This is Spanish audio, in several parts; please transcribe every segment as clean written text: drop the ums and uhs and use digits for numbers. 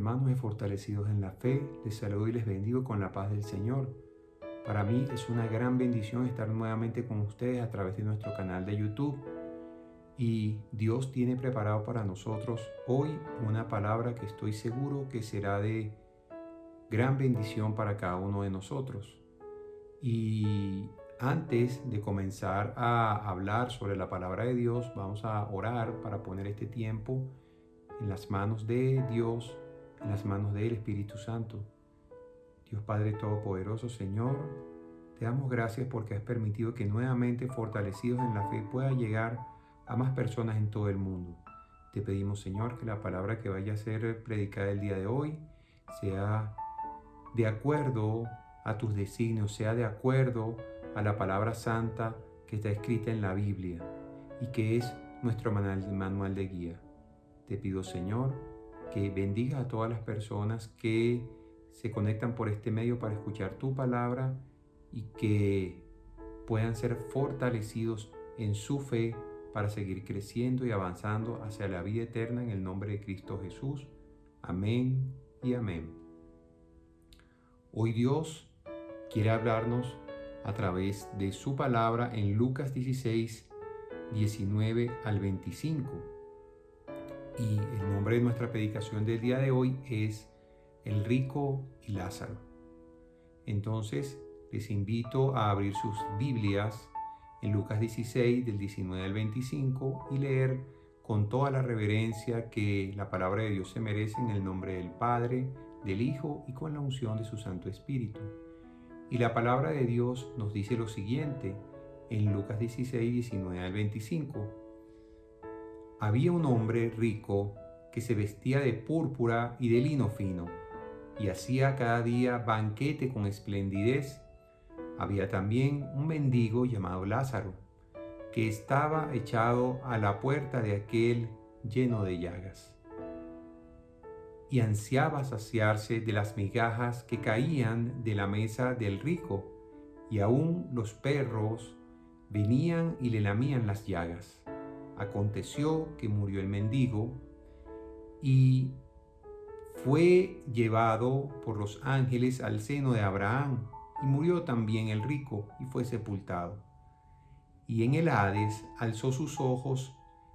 hermanos y fortalecidos en la fe, les saludo y les bendigo con la paz del Señor. Para mí es una gran bendición estar nuevamente con ustedes a través de nuestro canal de YouTube. Y Dios tiene preparado para nosotros hoy una palabra que estoy seguro que será de gran bendición para cada uno de nosotros. Y antes de comenzar a hablar sobre la palabra de Dios, vamos a orar para poner este tiempo en las manos de Dios, en las manos del Espíritu Santo. Dios Padre Todopoderoso, Señor, te damos gracias porque has permitido que nuevamente fortalecidos en la fe pueda llegar a más personas en todo el mundo. Te pedimos, Señor, que la palabra que vaya a ser predicada el día de hoy sea de acuerdo a tus designios, sea de acuerdo a la palabra santa que está escrita en la Biblia y que es nuestro manual de guía. Te pido, Señor, que bendiga a todas las personas que se conectan por este medio para escuchar tu palabra y que puedan ser fortalecidos en su fe para seguir creciendo y avanzando hacia la vida eterna en el nombre de Cristo Jesús. Amén y amén. Hoy Dios quiere hablarnos a través de su palabra en Lucas 16, 19 al 25. Y el nombre de nuestra predicación del día de hoy es El rico y Lázaro. Entonces, les invito a abrir sus Biblias en Lucas 16, del 19 al 25, y leer con toda la reverencia que la palabra de Dios se merece en el nombre del Padre, del Hijo y con la unción de su Santo Espíritu. Y la palabra de Dios nos dice lo siguiente en Lucas 16, 19 al 25. Había un hombre rico que se vestía de púrpura y de lino fino, y hacía cada día banquete con esplendidez. Había también un mendigo llamado Lázaro, que estaba echado a la puerta de aquel lleno de llagas, y ansiaba saciarse de las migajas que caían de la mesa del rico, y aún los perros venían y le lamían las llagas. Aconteció que murió el mendigo y fue llevado por los ángeles al seno de Abraham, y murió también el rico y fue sepultado. Y en el Hades alzó sus ojos,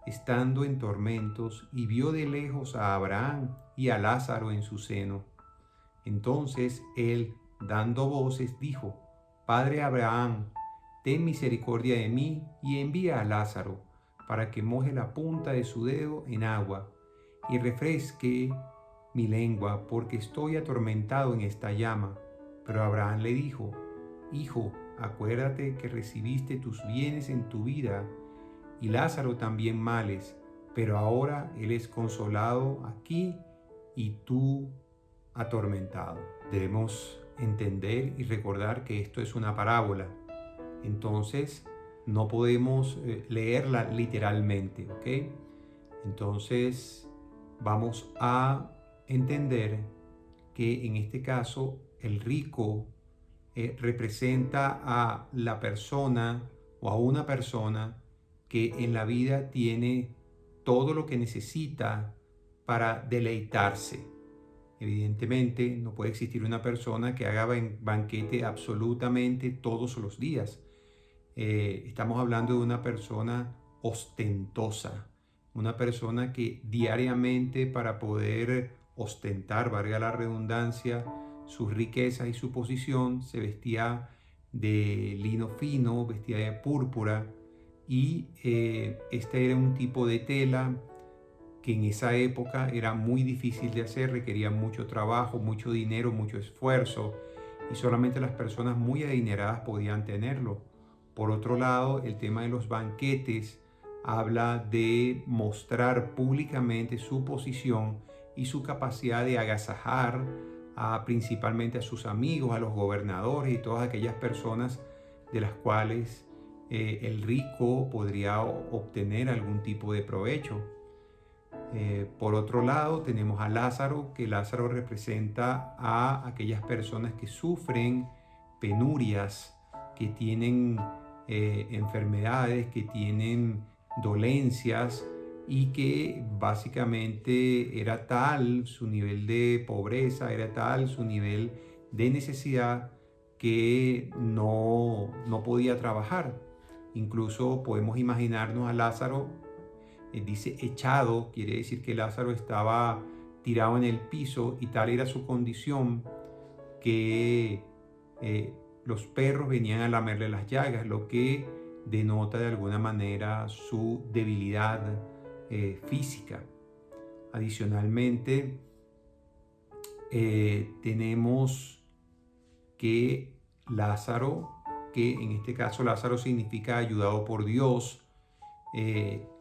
estando en tormentos, y vio de lejos a Abraham y a Lázaro en su seno. Entonces él, dando voces, dijo: Padre Abraham, ten misericordia de mí y envía a Lázaro, para que moje la punta de su dedo en agua y refresque mi lengua, porque estoy atormentado en esta llama. Pero Abraham le dijo: Hijo, acuérdate que recibiste tus bienes en tu vida, y Lázaro también males, pero ahora él es consolado aquí y tú atormentado. Debemos entender y recordar que esto es una parábola. Entonces, no podemos leerla literalmente, ¿ok? Entonces, vamos a entender que en este caso el rico representa a la persona o a una persona que en la vida tiene todo lo que necesita para deleitarse. Evidentemente, no puede existir una persona que haga banquete absolutamente todos los días. Estamos hablando de una persona ostentosa, una persona que diariamente, para poder ostentar, valga la redundancia, sus riquezas y su posición, se vestía de lino fino, vestía de púrpura, y este era un tipo de tela que en esa época era muy difícil de hacer, requería mucho trabajo, mucho dinero, mucho esfuerzo, y solamente las personas muy adineradas podían tenerlo. Por otro lado, el tema de los banquetes habla de mostrar públicamente su posición y su capacidad de agasajar principalmente a sus amigos, a los gobernadores y todas aquellas personas de las cuales el rico podría obtener algún tipo de provecho. Por otro lado, tenemos a Lázaro, que Lázaro representa a aquellas personas que sufren penurias, que tienen enfermedades, que tienen dolencias y que básicamente era tal su nivel de pobreza, era tal su nivel de necesidad que no podía trabajar. Incluso podemos imaginarnos a Lázaro, dice echado, quiere decir que Lázaro estaba tirado en el piso y tal era su condición que los perros venían a lamerle las llagas, lo que denota de alguna manera su debilidad física. Adicionalmente, tenemos que Lázaro, que en este caso Lázaro significa ayudado por Dios,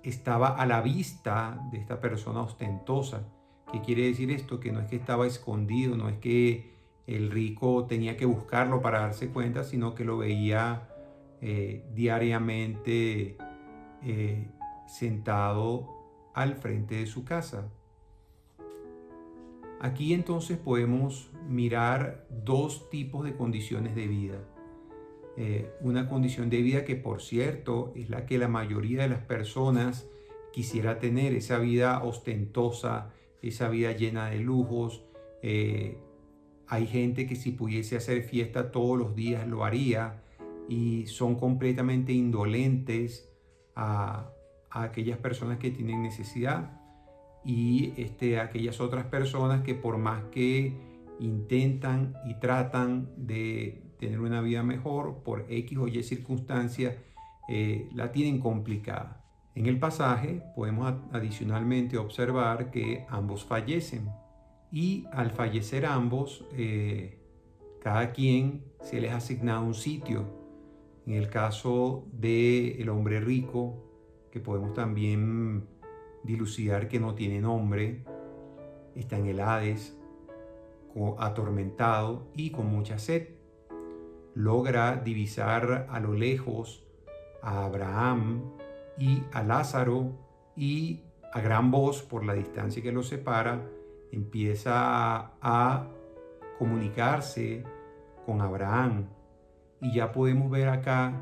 estaba a la vista de esta persona ostentosa. ¿Qué quiere decir esto? Que no es que estaba escondido, no es que el rico tenía que buscarlo para darse cuenta, sino que lo veía diariamente sentado al frente de su casa. Aquí entonces podemos mirar dos tipos de condiciones de vida. Una condición de vida que, por cierto, es la que la mayoría de las personas quisiera tener, esa vida ostentosa, esa vida llena de lujos. Hay gente que si pudiese hacer fiesta todos los días lo haría, y son completamente indolentes a aquellas personas que tienen necesidad, y aquellas otras personas que por más que intentan y tratan de tener una vida mejor, por X o Y circunstancias, la tienen complicada. En el pasaje podemos adicionalmente observar que ambos fallecen, y al fallecer ambos, cada quien se les ha asignado un sitio. En el caso del hombre rico, que podemos también dilucidar que no tiene nombre, está en el Hades, atormentado y con mucha sed. Logra divisar a lo lejos a Abraham y a Lázaro, y a gran voz, por la distancia que los separa, empieza a comunicarse con Abraham. Y ya podemos ver acá,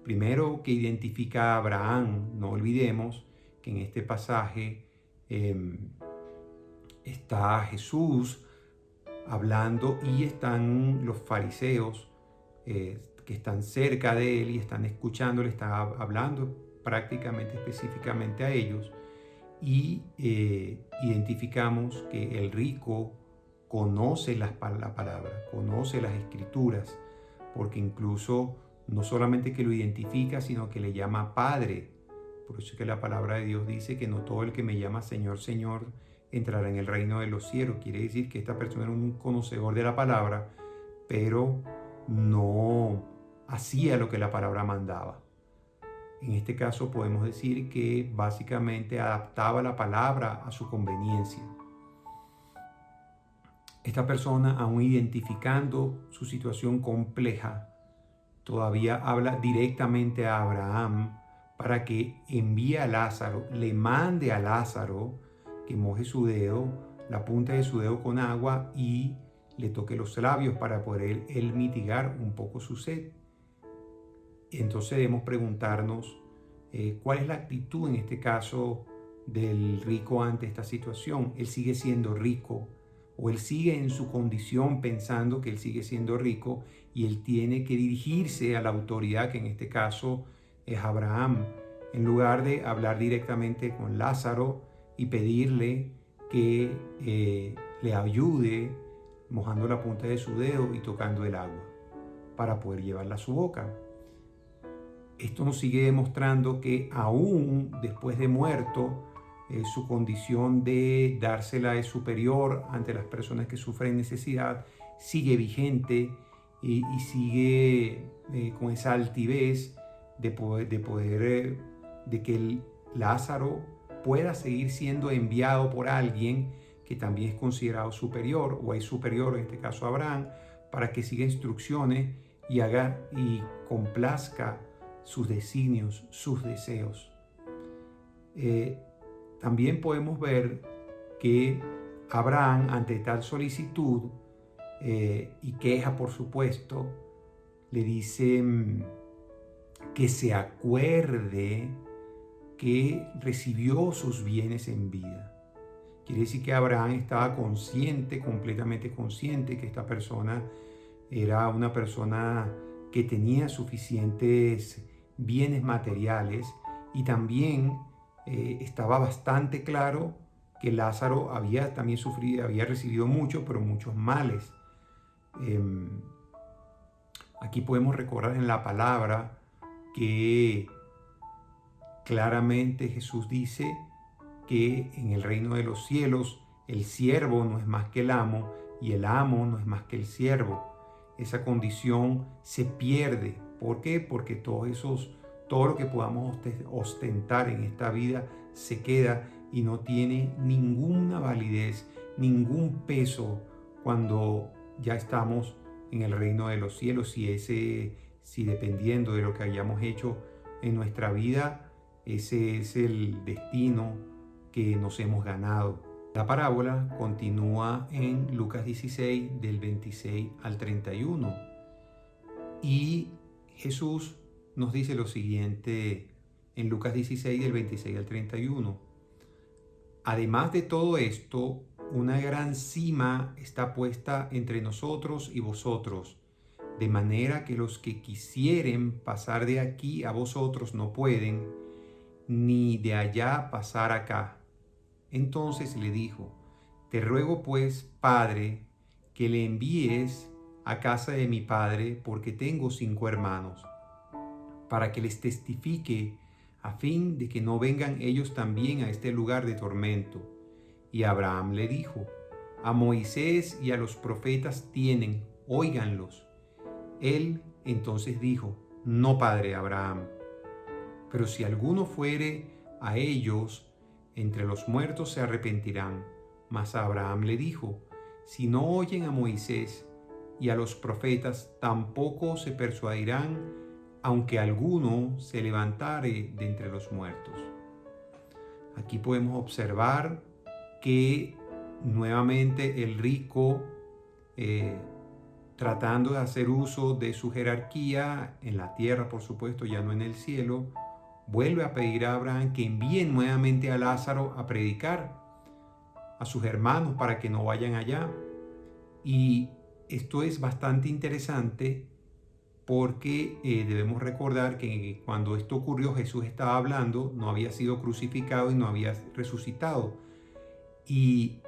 primero, que identifica a Abraham. No olvidemos que en este pasaje está Jesús hablando y están los fariseos que están cerca de él y están escuchando, le están hablando prácticamente específicamente a ellos, y identificamos que el rico conoce la palabra, conoce las escrituras, porque incluso no solamente que lo identifica, sino que le llama Padre. Por eso es que la palabra de Dios dice que no todo el que me llama Señor, Señor entrará en el reino de los cielos. Quiere decir que esta persona era un conocedor de la palabra, pero no hacía lo que la palabra mandaba. En este caso podemos decir que básicamente adaptaba la palabra a su conveniencia. Esta persona, aún identificando su situación compleja, todavía habla directamente a Abraham para que envíe a Lázaro, le mande a Lázaro que moje su dedo, la punta de su dedo con agua, y le toque los labios para poder él mitigar un poco su sed. Entonces debemos preguntarnos cuál es la actitud en este caso del rico ante esta situación. Él sigue siendo rico, o él sigue en su condición pensando que él sigue siendo rico, y él tiene que dirigirse a la autoridad, que en este caso es Abraham, en lugar de hablar directamente con Lázaro y pedirle que le ayude mojando la punta de su dedo y tocando el agua para poder llevarla a su boca. Esto nos sigue demostrando que aún después de muerto, su condición de dársela es superior ante las personas que sufren necesidad, sigue vigente, y sigue con esa altivez de que el Lázaro pueda seguir siendo enviado por alguien que también es considerado superior, o es superior, en este caso Abraham, para que siga instrucciones y haga y complazca sus designios, sus deseos. También podemos ver que Abraham, ante tal solicitud y queja, por supuesto, le dice que se acuerde que recibió sus bienes en vida. Quiere decir que Abraham estaba consciente, completamente consciente, que esta persona era una persona que tenía suficientes bienes materiales, y también estaba bastante claro que Lázaro había también sufrido, había recibido mucho, pero muchos males. Aquí podemos recordar en la palabra que claramente Jesús dice que en el reino de los cielos el siervo no es más que el amo y el amo no es más que el siervo. Esa condición se pierde. ¿Por qué? Porque todo lo que podamos ostentar en esta vida se queda y no tiene ninguna validez, ningún peso cuando ya estamos en el reino de los cielos. Si dependiendo de lo que hayamos hecho en nuestra vida, ese es el destino que nos hemos ganado. La parábola continúa en Lucas 16, del 26 al 31. Y Jesús nos dice lo siguiente en Lucas 16, del 26 al 31. Además de todo esto, una gran cima está puesta entre nosotros y vosotros, de manera que los que quisieren pasar de aquí a vosotros no pueden, ni de allá pasar acá. Entonces le dijo: te ruego pues, Padre, que le envíes a casa de mi padre, porque tengo 5 hermanos, para que les testifique, a fin de que no vengan ellos también a este lugar de tormento. Y Abraham le dijo: a Moisés y a los profetas tienen, óiganlos. Él entonces dijo: no, padre Abraham, pero si alguno fuere a ellos, entre los muertos se arrepentirán. Mas Abraham le dijo: si no oyen a Moisés y a los profetas, tampoco se persuadirán, aunque alguno se levantare de entre los muertos. Aquí podemos observar que nuevamente el rico, tratando de hacer uso de su jerarquía en la tierra, por supuesto, ya no en el cielo, vuelve a pedir a Abraham que envíen nuevamente a Lázaro a predicar a sus hermanos para que no vayan allá. Y esto es bastante interesante porque debemos recordar que cuando esto ocurrió, Jesús estaba hablando, no había sido crucificado y no había resucitado. Y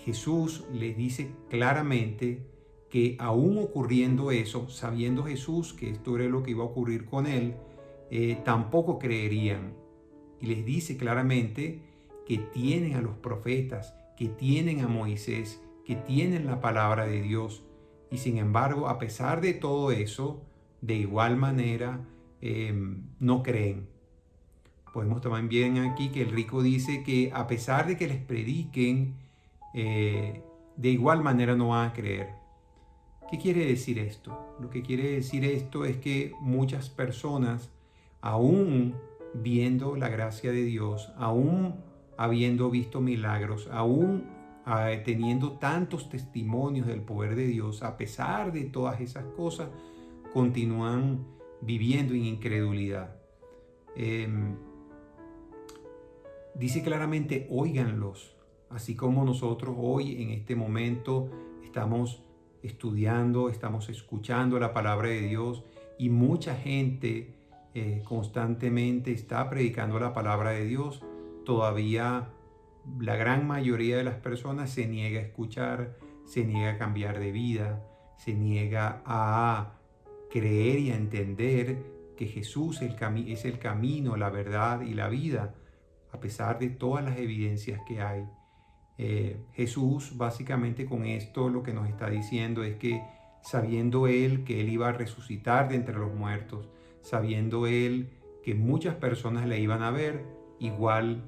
Jesús les dice claramente que aún ocurriendo eso, sabiendo Jesús que esto era lo que iba a ocurrir con él, tampoco creerían. Y les dice claramente que tienen a los profetas, que tienen a Moisés, que tienen la palabra de Dios. Y sin embargo, a pesar de todo eso, de igual manera no creen. Podemos también ver aquí que el rico dice que a pesar de que les prediquen, de igual manera no van a creer. ¿Qué quiere decir esto? Lo que quiere decir esto es que muchas personas, aún viendo la gracia de Dios, aún habiendo visto milagros, aún teniendo tantos testimonios del poder de Dios, a pesar de todas esas cosas, continúan viviendo en incredulidad. Dice claramente: óiganlos, así como nosotros hoy en este momento estamos estudiando, estamos escuchando la palabra de Dios, y mucha gente constantemente está predicando la palabra de Dios. Todavía la gran mayoría de las personas se niega a escuchar, se niega a cambiar de vida, se niega a creer y a entender que Jesús es el camino, la verdad y la vida, a pesar de todas las evidencias que hay. Jesús básicamente con esto lo que nos está diciendo es que, sabiendo Él que Él iba a resucitar de entre los muertos, sabiendo Él que muchas personas le iban a ver, igual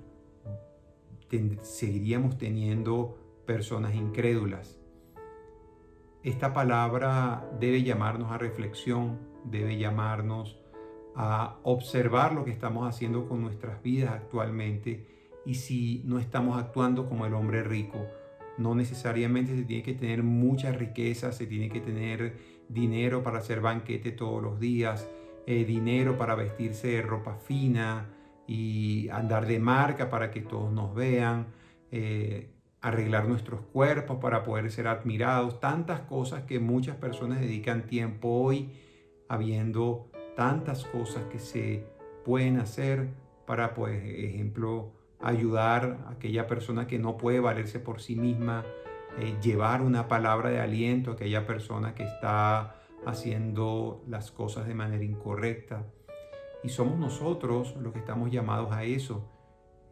seguiríamos teniendo personas incrédulas. Esta palabra debe llamarnos a reflexión, debe llamarnos a observar lo que estamos haciendo con nuestras vidas actualmente, y si no estamos actuando como el hombre rico. No necesariamente se tiene que tener mucha riqueza, se tiene que tener dinero para hacer banquete todos los días, dinero para vestirse de ropa fina, y andar de marca para que todos nos vean, arreglar nuestros cuerpos para poder ser admirados, tantas cosas que muchas personas dedican tiempo hoy, habiendo tantas cosas que se pueden hacer para, pues, ejemplo, ayudar a aquella persona que no puede valerse por sí misma, llevar una palabra de aliento a aquella persona que está haciendo las cosas de manera incorrecta. Y somos nosotros los que estamos llamados a eso.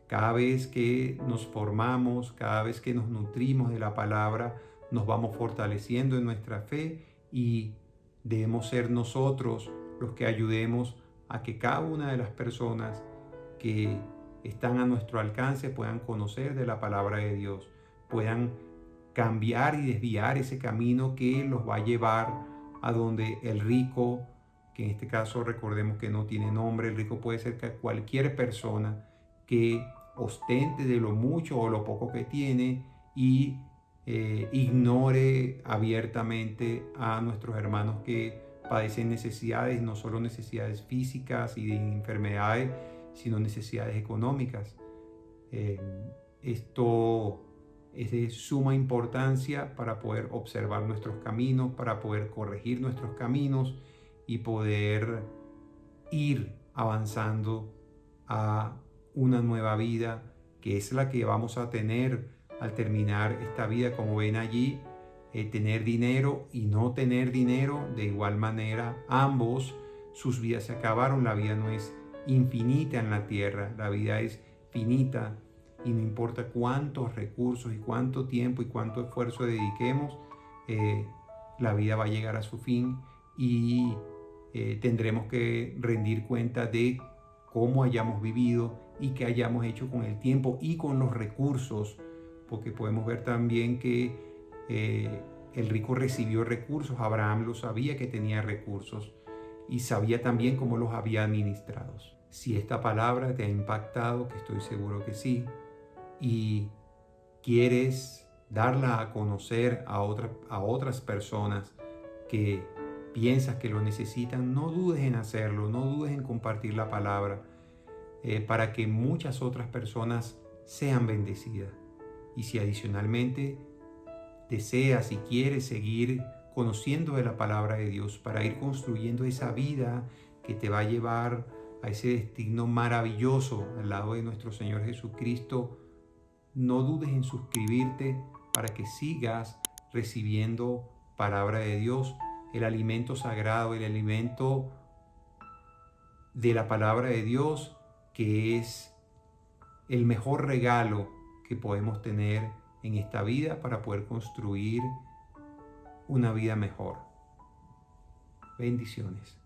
Cada vez que nos formamos, cada vez que nos nutrimos de la palabra, nos vamos fortaleciendo en nuestra fe y debemos ser nosotros los que ayudemos a que cada una de las personas que están a nuestro alcance puedan conocer de la palabra de Dios, puedan cambiar y desviar ese camino que los va a llevar a donde el rico, que en este caso recordemos que no tiene nombre, el rico puede ser cualquier persona que ostente de lo mucho o lo poco que tiene y ignore abiertamente a nuestros hermanos que padecen necesidades, no solo necesidades físicas y de enfermedades, sino necesidades económicas. Esto es de suma importancia para poder observar nuestros caminos, para poder corregir nuestros caminos y poder ir avanzando a una nueva vida, que es la que vamos a tener al terminar esta vida. Como ven allí, tener dinero y no tener dinero, de igual manera, ambos, sus vidas se acabaron. La vida no es infinita en la tierra, la vida es finita, y no importa cuántos recursos y cuánto tiempo y cuánto esfuerzo dediquemos, la vida va a llegar a su fin y tendremos que rendir cuenta de cómo hayamos vivido y qué hayamos hecho con el tiempo y con los recursos, porque podemos ver también que el rico recibió recursos. Abraham lo sabía, que tenía recursos, y sabía también cómo los había administrado. Si esta palabra te ha impactado, que estoy seguro que sí, y quieres darla a conocer a otras personas que piensas que lo necesitan, no dudes en hacerlo, no dudes en compartir la palabra, para que muchas otras personas sean bendecidas. Y si adicionalmente deseas y quieres seguir conociendo de la palabra de Dios para ir construyendo esa vida que te va a llevar a ese destino maravilloso al lado de nuestro Señor Jesucristo, no dudes en suscribirte para que sigas recibiendo palabra de Dios, el alimento sagrado, el alimento de la palabra de Dios, que es el mejor regalo que podemos tener en esta vida para poder construir una vida mejor. Bendiciones.